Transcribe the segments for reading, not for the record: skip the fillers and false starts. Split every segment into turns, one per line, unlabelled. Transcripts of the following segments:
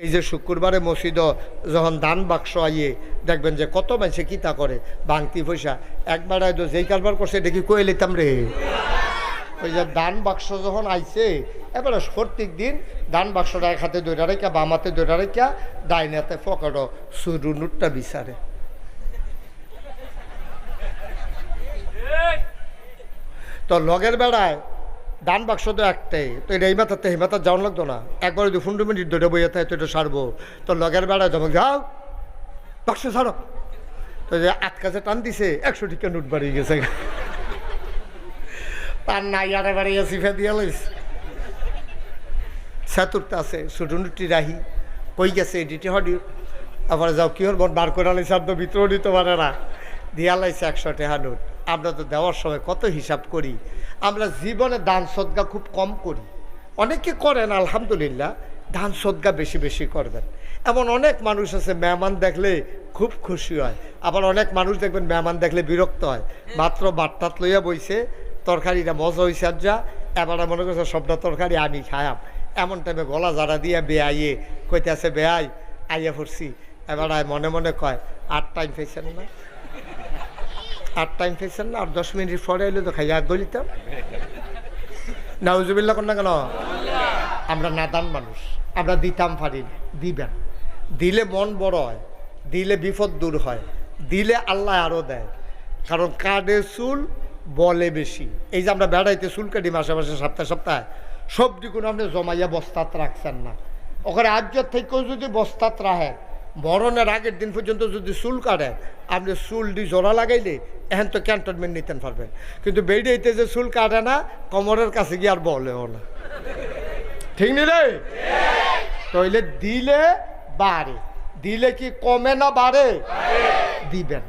এই যে শুক্রবারে মসজিদ যখন দান বাক্স আইয়ে দেখবেন যে কত মানুষে কিতা করে বাংতি পয়সা একবার হয়তো যেই কারবার করছে দেখি কয়ে লিতাম রে। ওই যে দান বাক্স যখন আইছে এবারে প্রত্যেক দিন দান বাক্সটা এক হাতে দৈরা রেখা বাম হাতে দৈরা রেখা ডাইন হাতে পকেটও শুরু নুটটা বিচারে। তো লগের বেড়ায় দান বাক্স তো একটাই, তো এটা এই মাথাতে এই মাথা যাওয়ান লাগতো না, একবার 2-15 মিনিট ধরে বইয়ে থাকে তো এটা সারবো। তো লগের বেড়ায় যখন যাও বাক্স ছাড়ো, তো যে আটকাছে টান দিছে 100 টিকা নোট বাড়িয়ে গেছে। তার নাই আরে বাড়িয়ে সিফে দিয়ে লইছে সাতুরতে আছে ছোটো নুটি রাহি কই গেছে এডিটি হডি আবার যাও কি হল বার করে আলাইছে আর তো ভিতরেও নিতে পারে না, দিয়া লাইছে 100 টাকা নোট। আমরা তো দেওয়ার সময় কত হিসাব করি, আমরা জীবনে দান সদকা খুব কম করি। অনেকে করেন আলহামদুলিল্লাহ, দান সদকা বেশি বেশি করবেন। এমন অনেক মানুষ আছে মেহমান দেখলে খুব খুশি হয়, আবার অনেক মানুষ দেখবেন মেহমান দেখলে বিরক্ত হয়। মাত্র বাট্টাত লইয়া বইছে, তরকারিটা মজা হয়েছে আর যা এবার মনে করছে সবটা তরকারি আমি খায়াম, এমন টাইমে গলা জারা দিয়ে বেআইয়ে কইতে আছে বেআই আইয়া পড়ছি। এবার মনে মনে কয় 8 টাইম পেয়েছেন না, 8 টাইম পেয়েছেন না, আর 10 মিনিট পরে এলে তো খাইয়া গলিতাম। নাউজুবিল্লাহ কর না কেন? আমরা নাদান মানুষ, আমরা দিতাম পারি না। দিবেন, দিলে মন বড় হয়, দিলে বিপদ দূর হয়, দিলে আল্লাহ আরও দেয়। কারণ কার্ডে চুল বলে বেশি। এই যে আমরা বেড়াইতে চুল কাটি মাসে মাসে সপ্তাহে সপ্তাহে, সবজি কোনো আপনি জমাইয়া বস্তাত রাখছেন না। ওখানে আজ্জত থেকেও যদি বস্তাত রাখে, মরণের আগের দিন পর্যন্ত যদি চুল কাটে, আপনি চুল দিয়ে জোড়া লাগাইলে এখন তো ক্যান্টনমেন্ট নিতে পারবেন। কিন্তু বেড়াইতে যে চুল কাটে না, কোমরের কাছে গিয়ে আর বলেও না, ঠিক নি রে? তাইলে দিলে বাড়ে, দিলে কি কমে না বাড়ে? দিবেন,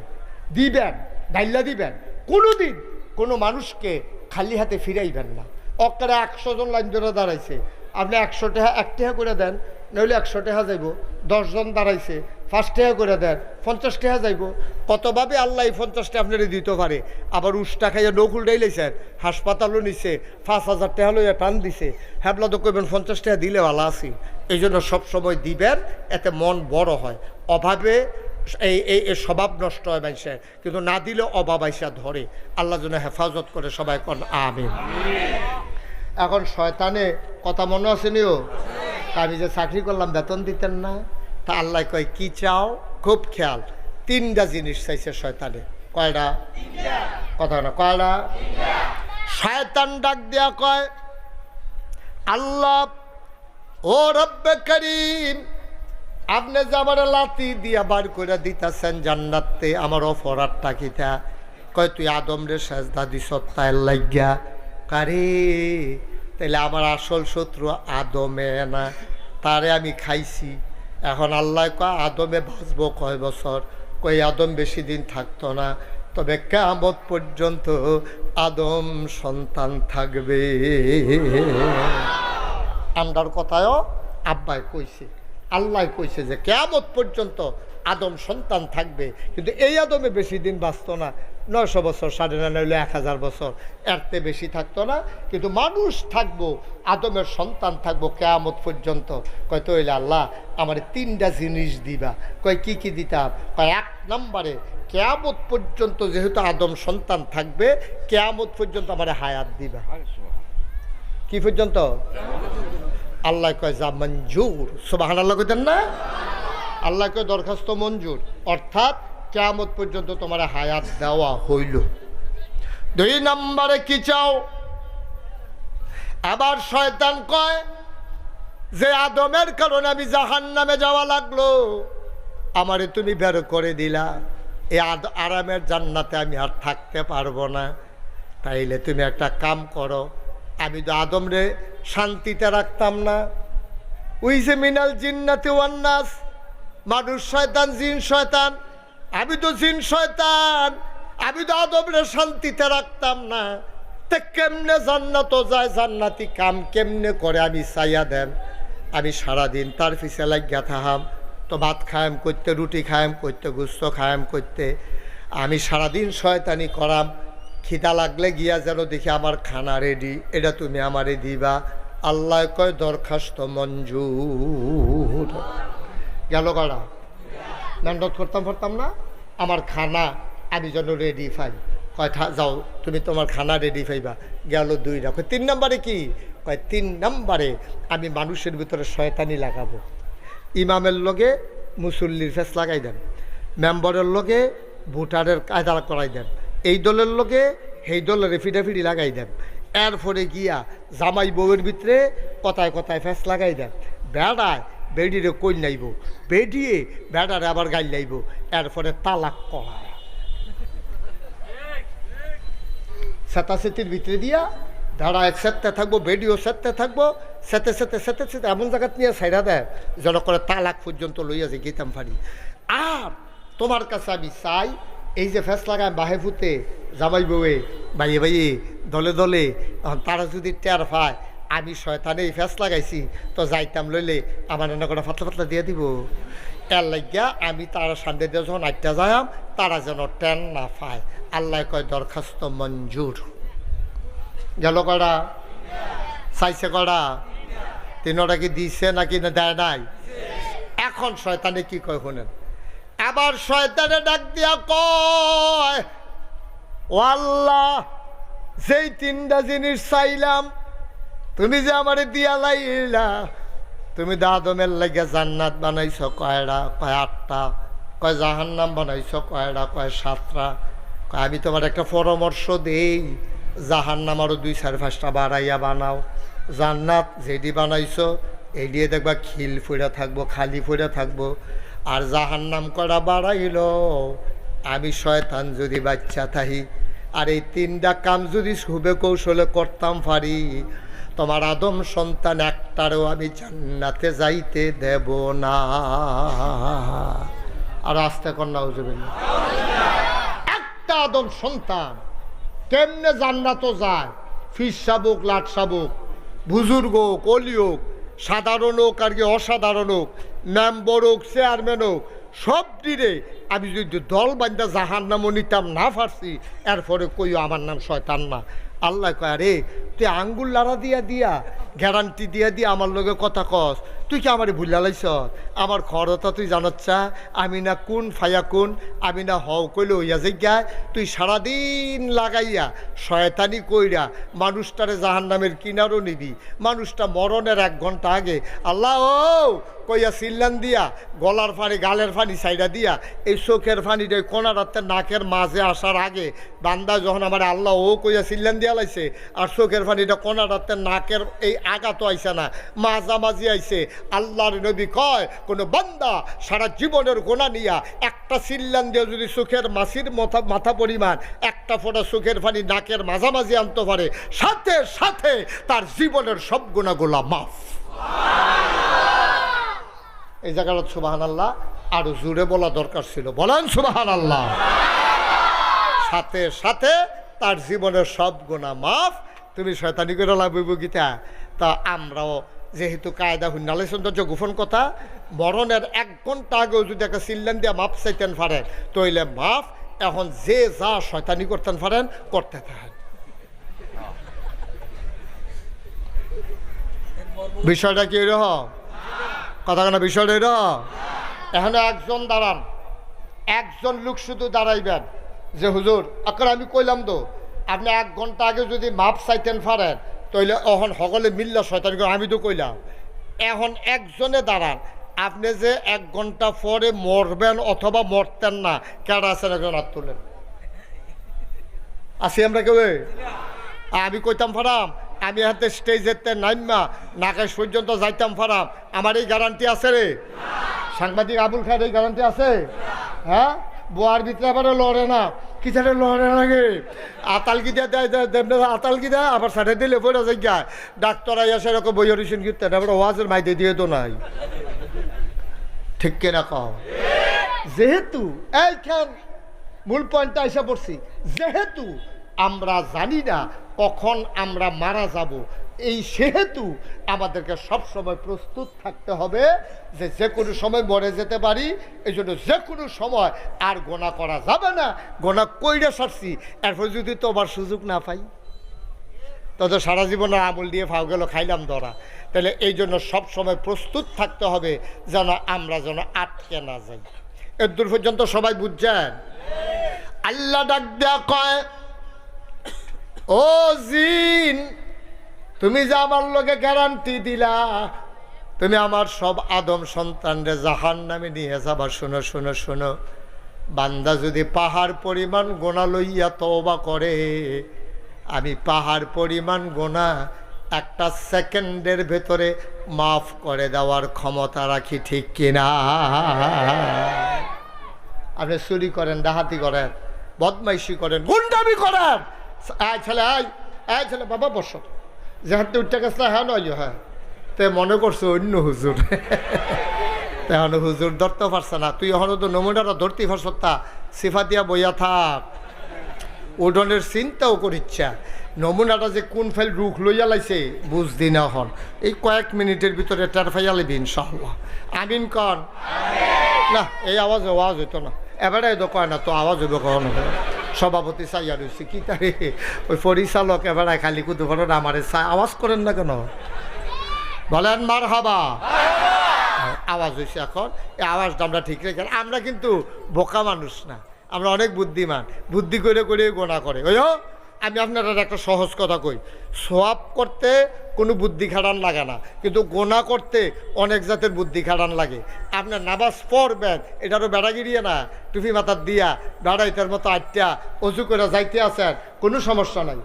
দিবেন, ঢাইলা দিবেন। কোনোদিন কোনো মানুষকে খালি হাতে ফিরাইবেন না। অকারে 100 জন লাইন ধরে দাঁড়াইছে, আপনি 100 টাকা 1 টাকা করে দেন, নইলে 100 টাকা যাইব। 10 জন দাঁড়াইছে 5 টাকা করে দেন, 50 টাকা যাইব। কতভাবে আল্লাহ 50 টাকা আপনারা দিতে পারে। আবার উষ্টা খাইয়া নৌকুল ডাইলাইছেন, হাসপাতালও নিছে, 5000 টাকা লইয়া টান দিছে, হ্যাবলা তো কইবেন 50 টাকা দিলে ভালো আছি। এই জন্য সবসময় দিবেন, এতে মন বড় হয়। অভাবে এই স্বভাব নষ্ট হয় মানুষের, কিন্তু না দিলে অভাব আইসা ধরে। আল্লাহ যেন হেফাজত করে, সবাই কোন আমিন। এখন শয়তানে কথা মনে আছে নিও, আমি যে চাকরি করলাম বেতন দিতেন না, তা আল্লাহ কয় কি চাও, খুব খেয়াল। 3টা জিনিস চাইছে শয়তানে। কয়টা? কথা না, কয়টা? শয়তান ডাক দিয়া কয় আল্লাহ ও রব্বে করিম, আপনি যে আমার লাতি দিয়া বার করে দিতেছেন জান্নাতে, আমার অপরাধটা কিতা? কয় তুই আদম রে সেজদা দিস তাই লাগিয়া। কারে তাইলে আমার আসল শত্রু আদমে না, তারে আমি খাইছি। এখন আল্লাহ কয় আদমে বাঁচবো কয় বছর? কই আদম বেশি দিন থাকতো না, তবে কিয়ামত পর্যন্ত আদম সন্তান থাকবে। আমরার কথায়ও আব্বাই কইছে, আল্লাহ কইছে যে কিয়ামত পর্যন্ত আদম সন্তান থাকবে। কিন্তু এই আদমে বেশি দিন বাঁচত না, 900 বছর, 9.5 হইলে 1000 বছর, এরতে বেশি থাকতো না। কিন্তু মানুষ থাকবো, আদমের সন্তান থাকবো কিয়ামত পর্যন্ত। কয় তো হইলে আল্লাহ আমার 3টা জিনিস দিবা। কয় কি কি দিতাম? কয় 1 নম্বরে কিয়ামত পর্যন্ত যেহেতু আদম সন্তান থাকবে, কিয়ামত পর্যন্ত আমার হায়াত দিবা। কি পর্যন্ত? আল্লাহ কয় যা মঞ্জুর, সুবহানাল্লাহ কইতেন না? আল্লাহ কয় দরখাস্ত মঞ্জুর, অর্থাৎ কিয়ামত পর্যন্ত তোমার হায়াত দেওয়া হইল। 2 নম্বরে কি চাও? আবার শয়তান কয় যে আদমের কারণে আমি জাহান্নামে যাওয়া লাগলো, আমারে তুমি বের করে দিলা, এই আরামের জান্নাতে আমি আর থাকতে পারবো না। তাইলে তুমি একটা কাম করো, আমি তো আদম রে শান্তিতে রাখতাম না। ওই যে মিনাল জিন্নাতি ওয়ান নাস, মানুষ শয়তান জিন শয়তান, আমি তো জিন শয়তান, আমি তো আদম রে শান্তিতে রাখতাম না। তে কেমনে জান্নাত যায়, জান্নাতি কাম কেমনে করে আমি চাইয়া দেন। আমি সারাদিন তার পিছে লাগিয়া থাকাম, তো ভাত খায়াম করতে, রুটি খায়াম করতে, গুস্ত খায়াম করতে, আমি সারাদিন শয়তানি করাম। খিদা লাগলে গিয়া যেন দেখি আমার খানা রেডি, এটা তুমি আমারে দিবা। আল্লাহ কয় দরখাস্ত মঞ্জুর। গেল কড়া মেহনত করতাম পারতাম না আমার খানা আমি যেন রেডি পাই কয় যাও তুমি তোমার খানা রেডি পাইবা গেল 2 রাখো 3 নম্বরে কি কয় 3 নম্বরে আমি মানুষের ভিতরে শয়তানি লাগাবো ইমামের লগে মুসল্লির ফেস লাগাই দেন মেম্বরের লগে ভোটারের কায়দা করাই দেন এই দলের লগে সেই দলের ফিডাফিডি লাগাই দেন এরপরে গিয়া জামাই বউয়ের ভিতরে কথায় কথায় ফেস লাগাই দেন বেড়ায় বেডিরে কই নাইব বেডিয়ে বেড়ারে আবার গাইল লাইব এরপরে তালাক করায় সেতাসেতির ভিতরে দিয়া ধারা এক সেতে থাকবো বেডিও সেতে থাকবো সেতে সেতে সেতে সেতে এমন জায়গাত নিয়ে সাইডা দেয় যেন করে তালাক পর্যন্ত লইয়া যে গীতাম ফাড়ি আর তোমার কাছে আমি চাই এই যে ফেস লাগায় বাহে ফুতে জামাই বউয়ে বাইয়ে বাইয়ে দলে দলে তারা যদি টের পায় আমি শয়তানে এই ফেস লাগাইছি তো যাইতাম লইলে আমার রান্না করে ফাতলা ফাতলা দিয়ে দিব এর লাগিয়া আমি তারা সামনে দিয়ে যখন আটটা যাইম তারা যেন টেন না পায় আল্লাহ কয় দরখাস্ত মঞ্জুর গেল কড়া চাইছে কড়া 3টা কি দিছে নাকি না দেয় নাই এখন শয়তানে কি কয় শুনেন আবার শয়তানে ডাক দিয়া কয় ও আল্লাহ যেই 3টা জিনিস চাইলাম তুমি যে আমারে দিয়া লাইলা তুমি আদমের লাগিয়া জান্নাত বানাইছো কয়টা কয় 8টা কয় জাহান্নাম বানাইছো কয়টা কয় 7টা কয় আমি তোমার একটা পরামর্শ দেই জাহান্নাম আরও 2-4-5টা বাড়াইয়া বানাও জান্নাত যেটি বানাইছো এই দিয়ে দেখবা খিল ফুড়া থাকবো খালি ফুড়া থাকবো আর জাহান্নাম করা বাড়াইল আমি শয়তান যদি বাচ্চা থাকি আর এই 3টা কাম যদি শুভে কৌশলে করতাম পারি তোমার আদম সন্তান একটারও আমি জান্নাতে যাইতে দেব না আর আস্তে কন্যা উজবেন একটা আদম সন্তান কেমনে জান্নাতও যায় ফিস শাবুক লাট শাবুক বুজুর্গ হোক অলি হোক সাধারণ হোক আর কি অসাধারণ হোক মেম্বর হোক চেয়ারম্যান হোক সব দিনে আমি যদি দল বান্ধা জাহান্নামও নিতাম না পারছি এরপরে কইও আমার নাম শয়তান না আল্লাহ কয় রে তুই আঙ্গুল লাড়া দিয়া দিয়া গ্যারান্টি দিয়া দিয়া আমার লগে কথা কস তুই কি আমারে ভুলা লাইছ আমার খরতা তুই জানাচ্ছা আমি না কোন ফায়া কোন আমি না হও কইলে হইয়া যাইগায় তুই সারাদিন লাগাইয়া শয়তানি কইরা মানুষটারে জাহান্নামের কিনারও নিবি মানুষটা মরণের 1 ঘন্টা আগে আল্লাহ ও কইয়া সিল্লান দিয়া গলার ফানি গালের ফানি সাইডা দিয়া এই চোখের ফানিটা কোনা রাতে নাকের মাঝে আসার আগে বান্দা যখন আমার আল্লাহ ও কইয়া সিল্লান দিয়া লাইছে আর চোখের ফানিটা কোনা রাতে নাকের এই আগা তো আইসে না মাঝামাঝি আইছে আল্লাহর নবী কয় কোনো বান্দা সারা জীবনের গোনা নিয়া একটা সিল্লান দিয়ে যদি চোখের মাছির মাথা পরিমাণ একটা ফোঁটা চোখের ফানি নাকের মাঝামাঝি আনতে পারে সাথে সাথে তার জীবনের সব গুণাগুলা মাফ এই জায়গাটা সুবহানাল্লাহ আরো জোরে বলা দরকার ছিল বলেন সুবহানাল্লাহ সাথে সাথে তার জীবনের সব গুনাহ মাফ তুমি শয়তানি করে লাভইব গীতা তা আমরাও যেহেতু কায়দা হুন্নালে সৌন্দর্য গোপন কথা মরণের 1 ঘন্টা আগেও যদি একটা সিল্লান দিয়া মাপ চাইতেন পারেন তইলে মাফ এখন যে যা শয়তানি করতেন পারেন করতে থাকেন বিষয়টা কি এরকম কথা কেন বিষয়টা এরকম এখানে একজন দাঁড়ান একজন লোক শুধু দাঁড়াইবেন যে হুজুর আকার আমি কইলাম তো আপনি 1 ঘন্টা আগে যদি মাপ চাইতেন পারেন তাইলে এখন সকলে মিল্লা শয়তানি করে আমি তো কইলাম এখন একজনে দাঁড়ান আপনি যে 1 ঘন্টা পরে মরবেন অথবা মরতেন না কেডা আছেন একজন হাত তুলেন আসি আমরা কেউ আমি কইতাম পারাম আমি হাতে স্টেজেতে নাইমা নাকাশ পর্যন্ত যাইতাম পারাম আমার এই গ্যারান্টি আছে রে সাংবাদিক আবুল খায়ের এই গ্যারান্টি আছে হ্যাঁ বোয়ার ভিতরে আবার লড়ে না কি ছাড়ে লড়ে লাগে আতালকি দেয় দেয় আতালকি দেয় আবার সাড়ে দিলে পড়ে যাই গায় ডাক্তার আইয়া সেরকম বই হরিশন কীর্তেন আবার ওয়াজের মাইতে দিয়ে তো নাই ঠিক কিনা কও যেহেতু এইখান মূল পয়েন্টটা এসে পড়ছি যেহেতু আমরা জানি না কখন আমরা মারা যাব এই সেহেতু আমাদেরকে সবসময় প্রস্তুত থাকতে হবে যে কোনো সময় মরে যেতে পারি এই জন্য যে কোনো সময় আর গোনা করা যাবে না গোনা কইরা সারছি এরপর যদি তোমার সুযোগ না পাই তো সারা জীবনের আমল দিয়ে ফাও গেল, খাইলাম ধরা। তাহলে এই জন্য সবসময় প্রস্তুত থাকতে হবে যেন আমরা যেন আটকে না যাই। এর দূর পর্যন্ত সবাই বুঝছেন? আল্লাহ ডাক দেয়া কয়, ও জিন, তুমি যে আমার লগে গ্যারান্টি দিলা তুমি আমার সব আদম সন্তানরে জাহান্নামে নিয়ে যাবা, শোনো শোনো শোনো, বান্দা যদি পাহাড় পরিমাণ গোনা লইয়া তওবা করে, আমি পাহাড় পরিমাণ গোনা একটা সেকেন্ডের ভেতরে মাফ করে দেওয়ার ক্ষমতা রাখি, ঠিক কিনা? আপনি চুরি করেন, ডাহাতি করেন, বদমাইশি করেন, গুন্ডামি করেন, আয় ছেলে আয় ছেলে, বাবা বসো, যে হাতে উঠতে গেছে, হ্যাঁ নয়, হ্যাঁ তে মনে করছো অন্য হুজুর, এখন হুজুর ধরতে পারছে না, তুই এখন তো নমুনাটা ধরতেই পারছ, তা সিফা দিয়া বইয়া থাক, ওডনের চিন্তাও করিচ্ছা, নমুনাটা যে কোন ফেল রুখ লইয়া লাইছে বুঝদি না, হন এই কয়েক মিনিটের ভিতরে টের ফাইয়া লিবি ইনশাআল্লাহ। আমিন কন না, এই আওয়াজ হইতো না, এবারে তো কয় না তো আওয়াজ হইব কখন? সভাপতি চাইয়া রয়েছে কি তারে, ওই পরিচালক এবারে খালি কুতু ফটো আমারে চাই, আওয়াজ করেন না কেন? বলেন মার হাবা। আওয়াজ হয়েছে এখন, এই আওয়াজটা আমরা ঠিক রেখে, আমরা কিন্তু বোকা মানুষ না, আমরা অনেক বুদ্ধিমান, বুদ্ধি করে করে গোনা করে। ওই আমি আপনার একটা সহজ কথা কই, সোয়াব করতে কোনো বুদ্ধি খাটান লাগে না, কিন্তু গোনা করতে অনেক জাতের বুদ্ধি খাটান লাগে। আপনার নামাজ পড়বেন, এটারও বেড়া গিরিয়ে না, টুপি মাথার দিয়া বেড়াইতের মতো আটটা অজু করে যাইতে আছেন, কোনো সমস্যা নাই,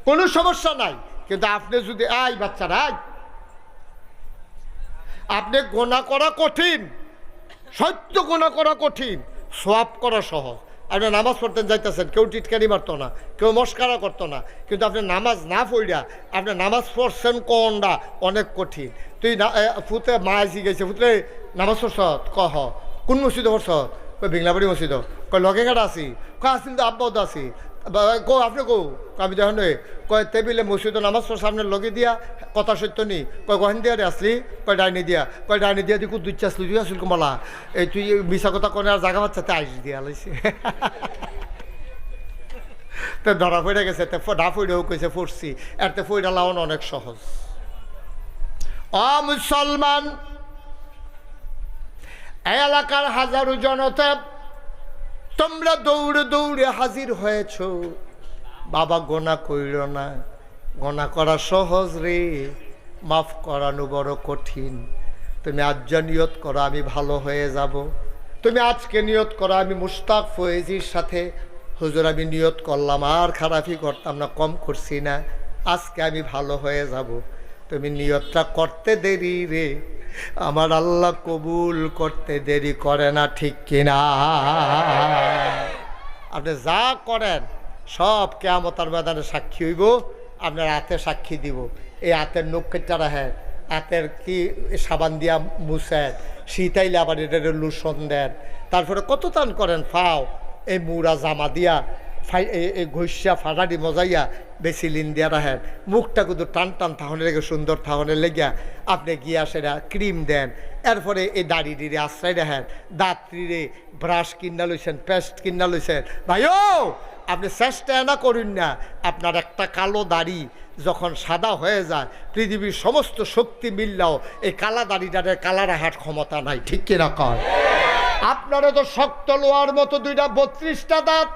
কোনো সমস্যা নাই। কিন্তু আপনি যদি বাচ্চারা আপনি গোনা করা কঠিন, সত্য গোনা করা কঠিন, সোয়াব করা সহজ। আপনি নামাজ পড়তেন যাইতেছেন, কেউ টিটকারি মারতো না, কেউ মস্কারা করতো না, কিন্তু আপনি নামাজ না পড়িয়া আপনি নামাজ পড়ছেন কোনটা অনেক কঠিন। তুই ফুতে মায়াজি গেছে, ফুতে নামাজ পড়ছ কহ কোন মসজিদে পড়ছ? কই বিংলাবাড়ি মসজিদ। কই লগে কাটা আছি? কয় আসি তো আব্বাও তো আছি। কো আপনি কো? আমি দেখুন কয় টেবিলে মসজিদে নামাজ পড়ছে আপনার লগে দিয়া, কথা সত্য নি? কয় গহেন দিয়া রে আসলি? কয় ডাইনি দিয়া। কয় ডাইনি দিয়া দিকু দুই আসলি, তুই আসল কমলা, এই তুই মিশা কথা কনে আর জাগা বাচ্চাতে আইস দিয়া লাইছে। তো ধরা পড়ে গেছে, ডা ফইডেও কইছে পড়ছি, এরতে ফইডা লাউন অনেক সহজ। মুসলমান, এই এলাকার হাজারো জনতা তোমরা দৌড়ে দৌড়ে হাজির হয়েছ, বাবা গোনা কইর না, গোনা করা সহজ রে, মাফ করানো বড় কঠিন। তুমি আজ নিয়ত করো আমি ভালো হয়ে যাব, তুমি আজকে নিয়ত করো আমি মুশতাক ফয়েজির সাথে, হুজুর আমি নিয়ত করলাম আর খারাপই করতাম না, কম করছি না, আজকে আমি ভালো হয়ে যাব। তুমি নিয়তটা করতে দেরি রে, আমার আল্লাহ কবুল করতে দেরি করে না, ঠিক কিনা? আপনি যা করেন সব কিয়ামতের ময়দানে সাক্ষী হইব, আপনার হাতে সাক্ষী দিব। এই হাতের নখ কেটে রাখেন, হাতের কি সাবান দিয়া মুছেন, শীতাইলে আবার এটা লুসন দেন, তারপরে কত টান করেন ফাও, এই মুড়া জামা দিয়া এই ঘষিয়া ফাটাটি মজাইয়া বেসিলিন দিয়া রাখেন, মুখটা কিন্তু টান টান থাহনে লেগে সুন্দর থাহনে লেগিয়া আপনি গিয়া সেটা ক্রিম দেন, এরপরে এই দাড়ি ডিরে আশ্রয় রাখেন, দাঁতরিরে ব্রাশ কিনা লইছেন, পেস্ট কিনা লইছেন। ভাইও আপনি চেষ্টা না করুন না, আপনার একটা কালো দাড়ি যখন সাদা হয়ে যায়, পৃথিবীর সমস্ত শক্তি মিললেও এই কালা দাড়িটারে কালা রাখার ক্ষমতা নাই, ঠিক কিনা কর? আপনারা তো শক্ত লোহার মতো দুইটা 32টা দাঁত,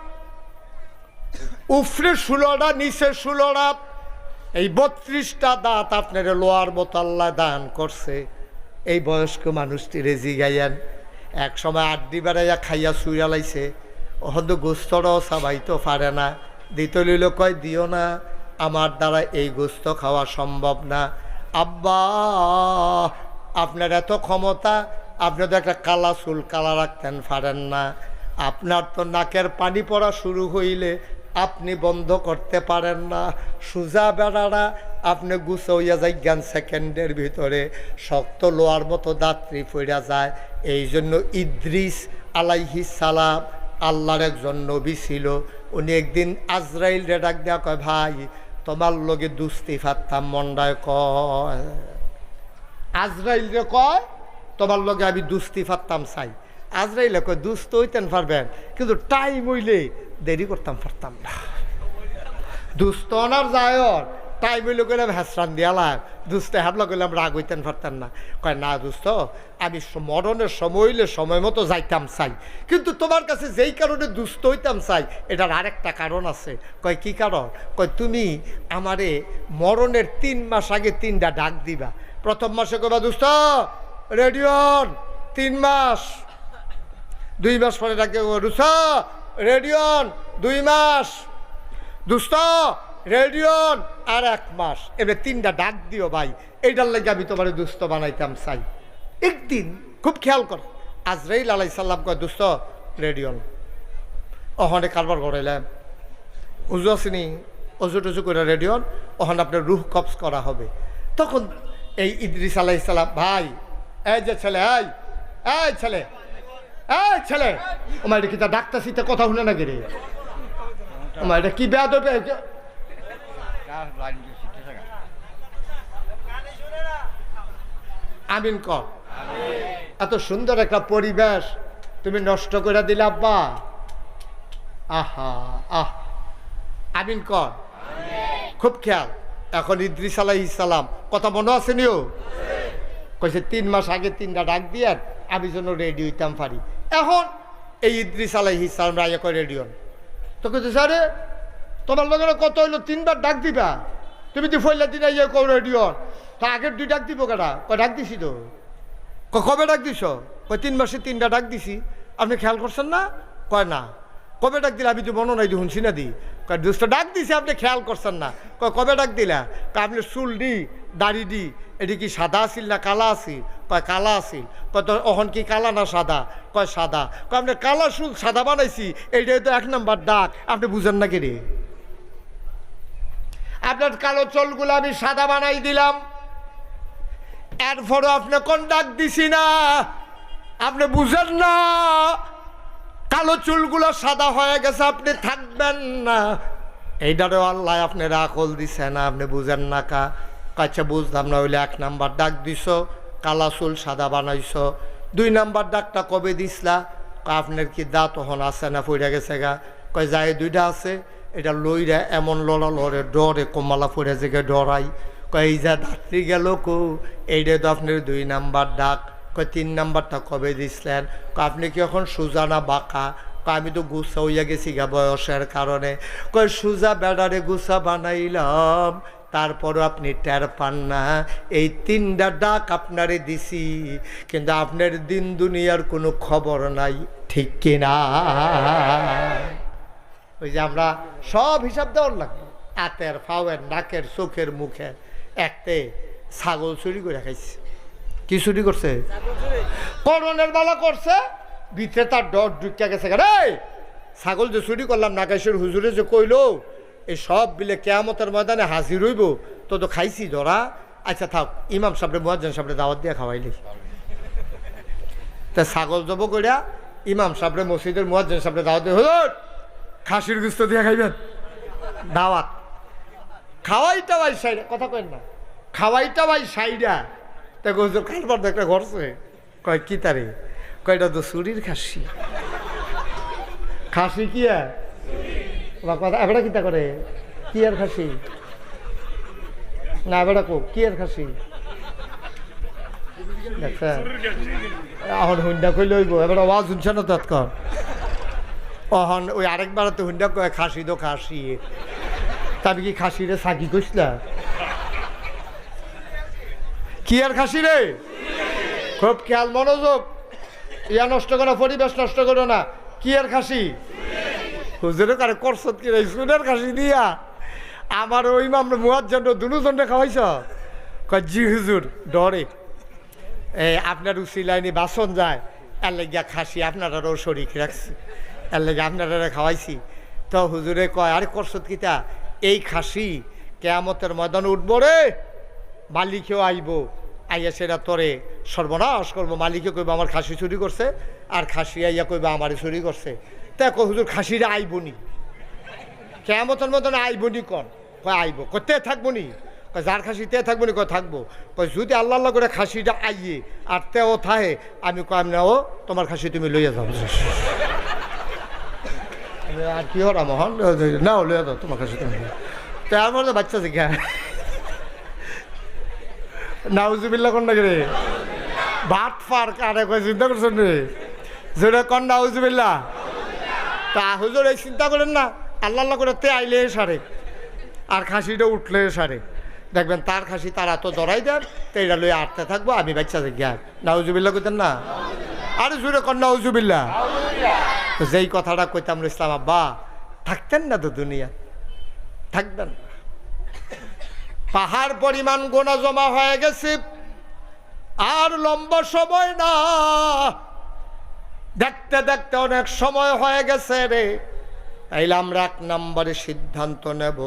উপরে 16টা নিচে 16টা, এই 32টা দাঁত আপনার লোহার মতো আল্লাহ দান করছে। এই বয়স্ক মানুষটিরে জিগাইয়েন, এক সময় আড্ডি বেড়াইয়া খাইয়া শুইয়া লাইছে, হয়তো গোস্তটাও সাবাইতে পারে না, দিতে লইল কয় দিও না, আমার দ্বারা এই গোস্ত খাওয়া সম্ভব না। আব্বা আপনার এত ক্ষমতা, আপনি তো একটা কালা চুল কালা রাখতেন পারেন না, আপনার তো নাকের পানি পড়া শুরু হইলে আপনি বন্ধ করতে পারেন না, সুজা বেড়ারা আপনি গুছাইয়া যাই জ্ঞান সেকেন্ডের ভিতরে, শক্ত লোহার মতো দাঁতরি পড়া যায়। এই জন্য ইদ্রিস আলাইহিস সালাম আল্লাহর একজন নবী ছিল, উনি একদিন আজরাইল রে ডাক দেয়া কয়, ভাই তোমার লগে দুস্তি ফাত্তাম মন্ডায়, কয় আজরাইল রে কয় তোমার লগে আমি দুস্তি ফাত্তাম চাই। আজরাইলে কয় দুস্ত হইতেন পারবেন, কিন্তু টাইম হইলে দেরি করতাম পারতাম না। দুস্থ অনার যায় তাই বলে গেলাম হ্যাসরান দিয়ালাম দুস্থ হ্যাবলা করলাম রাগ হইতেন পারতেন না। কয় না দুস্থ, আমি মরণের সময় হইলে সময় মতো যাইতাম চাই, কিন্তু তোমার কাছে যেই কারণে দুস্থ হইতাম চাই এটার আরেকটা কারণ আছে। কয় কি কারণ? কয় তুমি আমারে মরণের 3 মাস আগে 3টা ডাক দিবা। প্রথম মাসে কইবা দুস্থ রেডিয়ন 3 মাস, 2 মাস পরে ডাকে দুস্থ রেডিয়ন 2 মাস, দুস্থ রেডিয়ন আর 1 মাস, এবার 3টা ডাক দিও ভাই, এইটার লাগে আমি তোমার দুস্থ বানাইতাম চাই। একদিন খুব খেয়াল কর, আজরাইল আলাইহিস সালাম কয় দুস্থ রেডিয়ন, ওখানে কারবার করাইলাম উজু আসেনি, অজু টজু করে রেডিয়ন, ওখানে আপনার রুহ কবজ করা হবে। তখন এই ইদ্রিস আলাইহিস সালাম, ভাই এই যে ছেলে, এই ছেলে, এই ছেলে, ওমা এটা কি তা ডাক্তার সিতে কথা শুনে না গেরে, ওমা এটা কি বেয়াদ হবে, আমিন কর। এত সুন্দর একটা পরিবেশ তুমি নষ্ট করে দিলে আব্বা, আহা আহ, আমিন কর। খুব খেয়াল। এখন ইদ্রিস আলাইহিস সালাম কথা মনে আছে নিও, কইছে 3 মাস আগে 3টা ডাক দিয়ে আমি যেন রেডি হইতাম পারি। এখন এই ইদ্রিস আলাইহিস সালাম রায় কয় রেডিয়ন, তো কইছে আরে তোমার লগে কত হইলো 3বার ডাক দিবা, তুমি তো ফইলা দিন ইয়ে কও রেডিয়ন, তা আগের 2 ডাক দিব কেডা? কয় ডাক দিছি তো। কবে ডাক দিছ? কয় 3 মাসে 3টা ডাক দিছি, আপনি খেয়াল করছেন না? কয় না। কবে ডাক দিলে? আমি তো মনে নাই শুনছি না দি। কয় দুষ্ট ডাক দিছি, আপনি খেয়াল করছেন না। কয় কবে ডাক দিলা? কয় আপনি চুল দি দাড়ি দি এটি কি সাদা আসিল না কালা আসিল? কয় কালা আসিল। কয় তো অহন কি কালা না সাদা? কয় সাদা। কয় আপনি কালা চুল সাদা বানাইছি, এইটাই তো 1 নম্বর ডাক, আপনি বুঝেন না কি রে? আপনার কালো চুলগুলো আমি সাদা বানাই দিলাম, এরপরও আপনি কোন ডাক দিছি না, আপনি বুঝেন না? কালো চুলগুলো সাদা হয়ে গেছে, আপনি থাকবেন না, এইটারও আল্লাহ আপনার আকল দিছে না, আপনি বুঝেন না কা? কাছে বুঝলাম না, হইলে 1 নাম্বার ডাক দিছ, কালা চুল সাদা বানাইছ। 2 নাম্বার ডাকটা কবে দিসলা? আপনার কি দাঁত তখন আছে না পড়ে গেছে গা? কয় যায় 2টা আছে, এটা লইরা এমন লড়া লড়ে ডরে কমালা পড়ে জেগে ডরাই। কয় এই যা দাঁতটি গেল কো, এইটা তো আপনার 2 নাম্বার ডাক। কয় 3 নাম্বারটা কবে দিছিলেন? কয় আপনি কি এখন সোজা না বাঁকা? কয় আমি তো গুছা হইয়া গেছি গা বয়সের কারণে। কয় সোজা বেড়ারে গুছা বানাইলাম, তারপরও আপনি টের পান না। এই 3টা ডাক আপনারে দিছি, কিন্তু আপনার দিন দুনিয়ার কোনো খবর নাই, ঠিক কিনা? ওই যে আমরা সব হিসাব দেওয়ার লাগবে, হাতের ফাওয়ের নাকের চোখের মুখের। একতে ছাগল চুরি করে খাইছে। কি চুরি করছে? করণের বেলা করছে, ভিতরে তার ডর ঢুকিয়া গেছে। রে ছাগল যে চুরি করলাম, নাগেশ্বর হুজুরে যে কইলো এই সব বিলে কেয়ামতের ময়দানে হাজির হইব, তো খাইছি ধরা। আচ্ছা থাক, ইমাম সাহেব মুয়াজ্জিন সাহেব দাওয়াত দিয়ে খাওয়াইলি। তা ছাগল জব করিয়া ইমাম সাহেব মসজিদের মুয়াজ্জিন সাহেব দাওয়াত দিয়ে, হুজুর খাসির গুস্ত দিয়ে খাইবেন, দাওয়াত। খাওয়াইটা ভাই সাইডা, কথা কইন না, খাওয়াইটা ভাই সাইডা। তা হুজুর কারবার একটা ঘরছে। কয় কি তারে? কয়টা তো চুরির খাসি। খাসি কি আর কথা এবারে কিতা করে? কি আর খাসি না এবারে কো কি আর খাসি দেখছেন? এখন হুন্ডা কই লইব, এবার আওয়াজ শুনছে না তৎক্ষণ। অহন ওই আরেকবার তো হুন্ডা কয় খাসি তো খাসি, তবে কি খাসি রে সাকি কইসলা? কি আর খাসি রে? খুব খেয়াল মনোযোগ, ইয়া নষ্ট করো, পরিবেশ নষ্ট করো না। কি আর খাসি? হুজুরে কারে করছত কি রে? সুনের খাসি দিয়া আমার ওই মামলা মুয়াজ্জিন দুজনটা খাওয়াইছ? কয় জি হুজুর, ডরে আপনার উসিলাইনি বাসন যায়, এর লেগিয়া খাসি আপনারাও শরীক রাখছি, এর লেগে আপনারা খাওয়াইছি। তো হুজুরে কয় আরে করছত কিতা? এই খাসি কেয়ামতের ময়দানে উঠবো রে, মালিকেও আইব, আইয়া সেটা তোরে সর্বনাশ করবো। মালিকে কইব আমার খাসি চুরি করছে, আর খাসি আইয়া কইবা আমারে চুরি করছে। তা কই হুজুর খাসিরা আইবনি, কেয়ামতের মতন আইবনি? কন কয় আইব। কতে থাকবো নি? কয় যার খাসি তে থাকবো নি? কয় থাকবো। কয় যদি আল্লাহ আল্লাহ করে খাসিটা আইয়ে আর তেও থাহে, আমি কয় আমি নাও তোমার খাসি তুমি লইয়া যাও। আর কি হরা মহন নাও লইয়া যাও তোমার খাসি তুমি। তারপরে বাচ্চা শিখা নাউজুবিল্লাহ কোন নাকি রে ভাত ফার কারে কয় চিন্তা করছেন রে যেটা কন নাউজুবিল্লাহ তা হুজুর এই চিন্তা করেন না আল্লাহ আল্লাহ করে তে আইলে সারে আর খাসিটা উঠলে সারে দেখবেন তার খাসি তারা তো ধরাই দেন তো এটা লই আটতে থাকবো আমি বাচ্চা শিখা নাউজুবিল্লাহ কইতেন না আরে জোরে কন নাউজুবিল্লাহ তো যেই কথাটা কইতাম ইসলাম আব্বা থাকতেন না তো দুনিয়া থাকবেন পাহাড় পরিমাণ গোনা জমা হয়ে গেছে আর লম্বা সময় না দেখতে দেখতে অনেক সময় হয়ে গেছে রে তাইলে আমরা 1 নম্বরে সিদ্ধান্ত নেব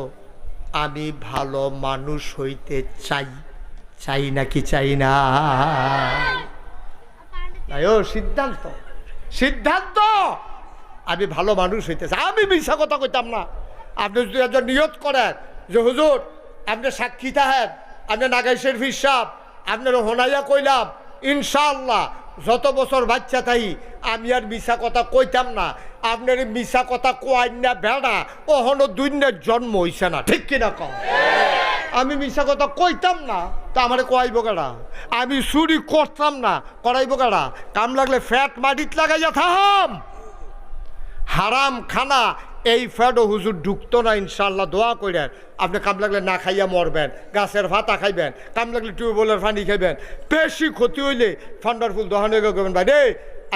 আমি ভালো মানুষ হইতে চাই চাই নাকি চাই না ও সিদ্ধান্ত সিদ্ধান্ত আমি ভালো মানুষ হইতে চাই আমি মিশা কথা কইতাম না আপনি যদি একজন নিয়ত করেন যে হুজুর আপনি সাক্ষী থাকেন আপনি নাগাইশের হিসাব আপনার হোনাইয়া কইলাম ইনশাআল্লাহ যত বছর বাচ্চা তাই আমি আর মিশা কথা কইতাম না আপনার মিশা কথা কোয়াই না বেড়া ওহনো দুইনের জন্ম হইছে না ঠিক কিনা কম আমি মিশা কথা কইতাম না তা আমার কোয়াইব গাড়া আমি চুরি করতাম না করাইব গাড়া কাম লাগলে ফ্যাট মাটিত লাগাইয়া থাম হারাম খানা এই ফ্যাটও হুজুর ঢুকতো না ইনশাল্লাহ দোয়া করেন আপনি কাম লাগলে না খাইয়া মরবেন গাছের ভাতা খাইবেন কাম লাগলে টিউবওয়েলের পানি খাইবেন বেশি ক্ষতি হইলে ফান্ডার ফুল দোকানে করবেন ভাই রে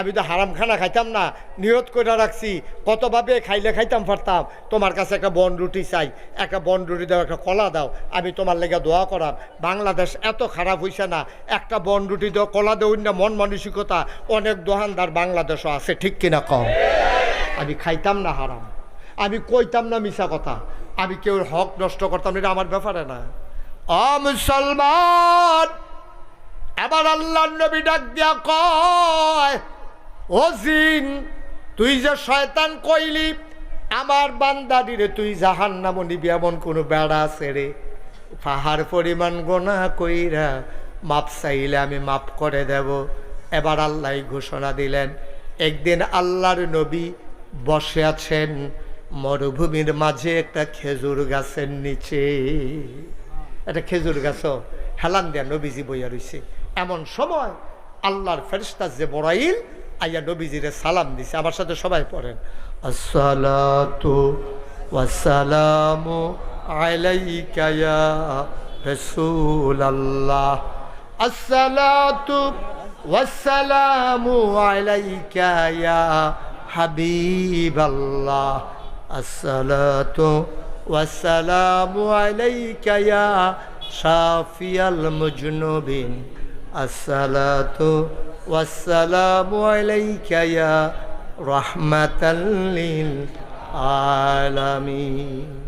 আমি তো হারাম খানা খাইতাম না নিয়ত করে রাখছি কতভাবে খাইলে খাইতাম পারতাম তোমার কাছে একটা বন রুটি চাই একটা বন রুটি দাও একটা কলা দাও আমি তোমার লেগে দোয়া করাম বাংলাদেশ এত খারাপ হইছে না একটা বন রুটি দাও কলা দেও না মন মানসিকতা অনেক দোকানদার বাংলাদেশও আছে ঠিক কিনা কম আমি খাইতাম না হারাম আমি কইতাম না মিশা কথা আমি কেউ হক নষ্ট করতাম এটা আমার ব্যাপারে না মুসলমান এবার আল্লাহ নবী ডাক দিয়া কয় ও জিন তুই যে শয়তান কইলি আমার বান্দাদিরে তুই জাহান্নাম নিবি এমন কোনো বেড়া আছে রে পাহাড় পরিমাণ গোনা কইরা মাপ চাইলে আমি মাপ করে দেব এবার আল্লাহ ঘোষণা দিলেন একদিন আল্লাহর নবী বসে আছেন মরুভূমির মাঝে একটা খেজুর গাছের নিচে একটা খেজুর গাছ হেলান দেয়া নবীজি বইয়া রইছে এমন সময় আল্লাহর ফেরেশতা জিবরাইল আইয়া নবীজিরে সালাম দিছে আমার সাথে সবাই পড়েন আসসালাতু ওয়াসসালামু আলাইকা ইয়া রাসূলুল্লাহ আসসালাতু ওয়াসসালামু আলাইকা ইয়া হাবিবাল্লাহ আসসালাতু ওয়াসসালামু আলাইকা ইয়া শাফিয়াল মুজনুবিন আসসালাতু ওয়াসসালামু আলাইকা ইয়া রাহমাতাল লিল আলামিন